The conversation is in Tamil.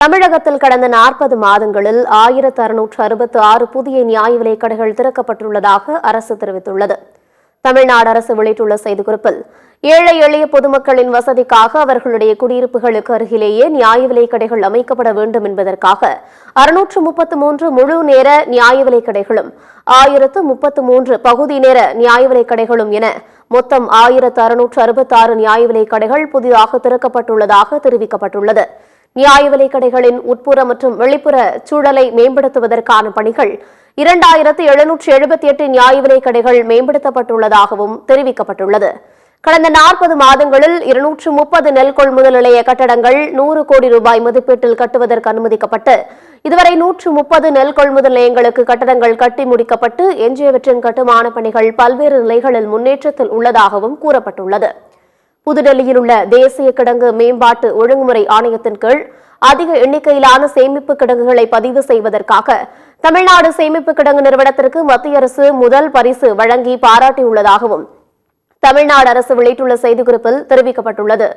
தமிழகத்தில் கடந்த 40 மாதங்களில் 1666 புதிய நியாய விலைக் கடைகள் திறக்கப்பட்டுள்ளதாக அரசு தெரிவித்துள்ளது. தமிழ்நாடு அரசு வெளியிட்டுள்ள செய்திக்குறிப்பில், ஏழை எளிய பொதுமக்களின் வசதிக்காக அவர்களுடைய குடியிருப்புகளுக்கு அருகிலேயே நியாய விலைக் கடைகள் அமைக்கப்பட வேண்டும் என்பதற்காக 633 முழு நேர நியாய விலைக் கடைகளும் 1033 பகுதி நேர நியாய விலைக் கடைகளும் என மொத்தம் 1666 நியாய விலைக் கடைகள் புதிதாக திறக்கப்பட்டுள்ளதாக தெரிவிக்கப்பட்டுள்ளது. நியாய விலைக் கடைகளின் உட்புற மற்றும் வெளிப்புற சூழலை மேம்படுத்துவதற்கான பணிகள் 2778 நியாய விலைக் கடைகள் மேம்படுத்தப்பட்டுள்ளதாகவும் தெரிவிக்கப்பட்டுள்ளது. கடந்த 40 மாதங்களில் 230 நெல் கொள்முதல் நிலைய கட்டடங்கள் 100 கோடி ரூபாய் மதிப்பீட்டில் கட்டுவதற்கு அனுமதிக்கப்பட்டு, இதுவரை 130 நெல் கொள்முதல் நிலையங்களுக்கு கட்டடங்கள் கட்டி முடிக்கப்பட்டு, எஞ்சியவற்றின் கட்டுமான பணிகள் பல்வேறு நிலைகளில் முன்னேற்றத்தில் உள்ளதாகவும் கூறப்பட்டுள்ளது. புதுடெல்லியில் உள்ள தேசிய கிடங்கு மேம்பாட்டு ஒழுங்குமுறை ஆணையத்தின் கீழ் அதிக எண்ணிக்கையிலான சேமிப்பு கிடங்குகளை பதிவு செய்வதற்காக தமிழ்நாடு சேமிப்பு கிடங்கு நிறுவனத்திற்கு மத்திய அரசு முதல் பரிசு வழங்கி பாராட்டியுள்ளதாகவும் தமிழ்நாடு அரசு வெளியிட்டுள்ள செய்திக்குறிப்பில் தெரிவிக்கப்பட்டுள்ளது.